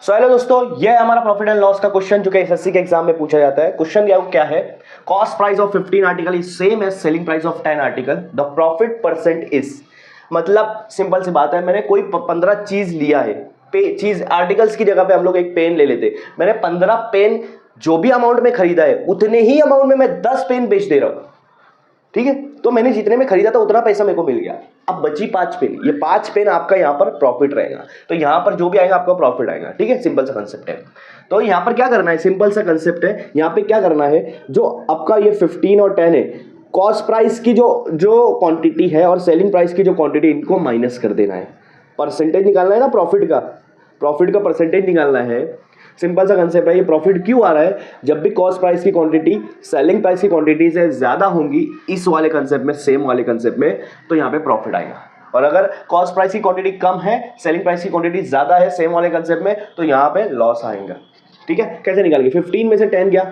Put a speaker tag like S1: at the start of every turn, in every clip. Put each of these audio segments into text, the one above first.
S1: So hello दोस्तों, ये है हमारा प्रॉफिट एंड लॉस का क्वेश्चन जो कि एसएससी के एग्जाम में पूछा जाता है। क्वेश्चन क्या है, cost price of 15 article is same as selling price of 10 article, the profit percent is. मतलब सिंपल सी बात है, मैंने कोई 15 चीज लिया है, चीज आर्टिकल्स की जगह पे हम लोग एक पेन ले लेते, मैंने 15 पेन जो भी अमाउंट में खरीदा है उतने ही अमाउंट में मैं 10 पेन बेच दे रहा हूं, ठीक है। तो मैंने जितने में खरीदा था उतना पैसा मेरे को मिल गया। अब बची 5 पेन, ये 5 पेन आपका यहाँ पर प्रॉफिट रहेगा, तो यहाँ पर जो भी आएगा आपका प्रॉफिट आएगा, ठीक है। सिंपल सा कंसेप्ट है। तो यहाँ पर क्या करना है, सिंपल सा कंसेप्ट है। यहाँ पे क्या करना है, जो आपका ये 15 और 10 है, कॉस्ट प्राइस की जो क्वांटिटी है और सेलिंग प्राइस की जो क्वांटिटी, इनको माइनस कर देना है। परसेंटेज निकालना है ना, प्रॉफिट का परसेंटेज निकालना है। सिंपल सा कंसेप्ट है। ये प्रॉफिट क्यों आ रहा है, जब भी कॉस्ट प्राइस की क्वांटिटी सेलिंग प्राइस की क्वांटिटी से ज्यादा होंगी इस वाले कंसेप्ट में, सेम वाले कंसेप्ट में, तो यहाँ पे प्रॉफिट आएगा। और अगर कॉस्ट प्राइस की क्वांटिटी कम है, सेलिंग प्राइस की क्वांटिटी ज्यादा है सेम वाले कंसेप्ट में, तो यहाँ पे लॉस आएगा, ठीक है। कैसे निकालेंगे, 15 में से 10 गया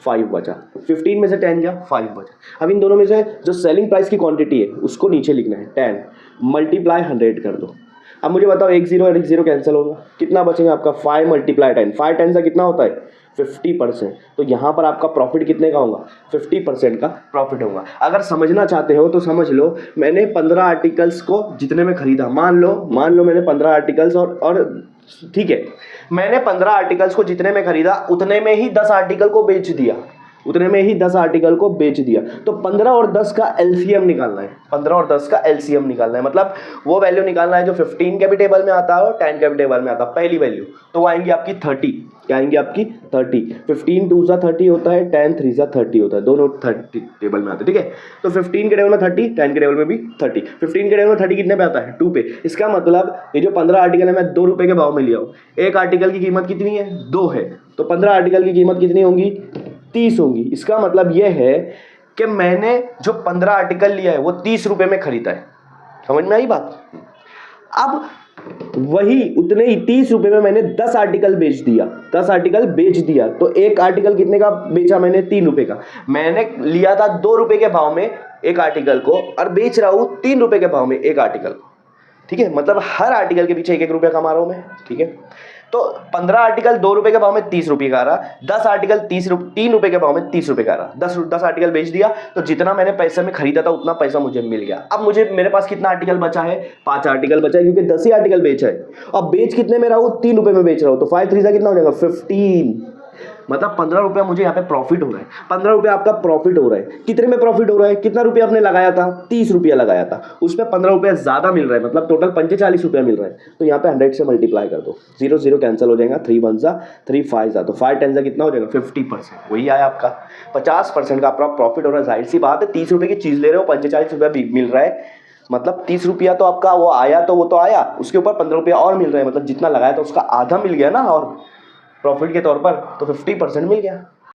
S1: 5 बचा, 15 में से 10 गया 5 बचा। अब इन दोनों में से जो सेलिंग प्राइस की क्वांटिटी है उसको नीचे लिखना है, 10 मल्टीप्लाई 100 कर दो। अब मुझे बताओ, एक जीरो और एक जीरो कैंसिल होगा, कितना बचेगा आपका 5 मल्टीप्लाई 10, 5 10 से कितना होता है 50%। तो यहाँ पर आपका प्रॉफिट कितने का होगा, 50% का प्रॉफिट होगा। अगर समझना चाहते हो तो समझ लो, मैंने 15 आर्टिकल्स को जितने में खरीदा, मान लो मैंने 15 आर्टिकल्स और ठीक है, मैंने 15 आर्टिकल्स को जितने में खरीदा उतने में ही 10 आर्टिकल को बेच दिया, उतने में ही 10 आर्टिकल को बेच दिया। तो 15 और 10 का एलसीएम निकालना है, 15 और 10 का एलसीएम निकालना है, मतलब वो वैल्यू निकालना है जो 15 के भी टेबल में आता है और 10 के भी टेबल में आता है। पहली वैल्यू तो वो आएंगी आपकी 30, क्या आएंगी आपकी 30। 15 2 सा 30 होता है, 10 3 सा 30 होता है, दोनों 30 टेबल में आते हैं, ठीक है। तो 15 के टेबल में 30, 10 के टेबल में भी 30। 15 के टेबल में 30 कितने पे आता है, 2 पे। इसका मतलब ये जो 15 आर्टिकल है मैं 2 रुपए के भाव में लिया हूँ। एक आर्टिकल की कीमत कितनी है, 2 है, तो 15 आर्टिकल की कीमत कितनी होंगी, 30 होंगी। इसका मतलब यह है कि मैंने जो 15 आर्टिकल लिया है वो 30 रुपए में खरीदा है। समझ में आई बात। अब वही उतने ही 30 रुपए में मैंने 10 आर्टिकल बेच दिया, 10 आर्टिकल बेच दिया, तो एक आर्टिकल कितने का बेचा मैंने, 3 रुपए का। मैंने लिया था 2 रुपए के भाव में एक आर्टिकल को और बेच रहा हूं 3 रुपए के भाव में एक आर्टिकल को, ठीक है। मतलब हर आर्टिकल के पीछे 1-1 रुपया कमा रहा हूं मैं, ठीक है। तो 15 आर्टिकल 2 रुपए के भाव में 30 रुपये का आ रहा, 10 आर्टिकल 3 रुपए के भाव में 30 रुपये का आ रहा। 10 आर्टिकल बेच दिया तो जितना मैंने पैसे में खरीदा था उतना पैसा मुझे मिल गया। अब मेरे पास कितना आर्टिकल बचा है, 5 आर्टिकल बचा है, क्योंकि 10 ही आर्टिकल बेचा है। अब बेच कितने में रहा हूं, 3 रुपए में बेच रहा हूं, तो 5 3 कितना हो जाएगा 15। मतलब 15 रुपया मुझे यहाँ पे प्रॉफिट हो रहा है। 15 रुपया आपका प्रॉफिट हो रहा है। कितने में प्रॉफिट हो रहा है, कितना रुपया आपने लगाया था, 30 रुपया लगाया था, उसमें 15 रुपया ज्यादा मिल रहा है, मतलब टोटल 45 रुपया मिल रहा है। तो यहाँ पे 100 से मल्टीप्लाई कर दो, 0 0 कैंसिल हो जाएगा, 3 1 सा 3 5 सा, तो 5 10 सा कितना हो जाएगा 50%। वही आया आपका 50% का आपका प्रॉफिट हो रहा है। जाहिर सी बात है, 30 रुपये की चीज ले रहे हो, 45 रुपया मिल रहा है, मतलब 30 रुपया तो आपका वो आया, तो वो तो आया, उसके ऊपर 15 रुपया और मिल रहा है, मतलब जितना लगाया था उसका आधा मिल गया ना, और प्रॉफिट के तौर पर तो 50% मिल गया।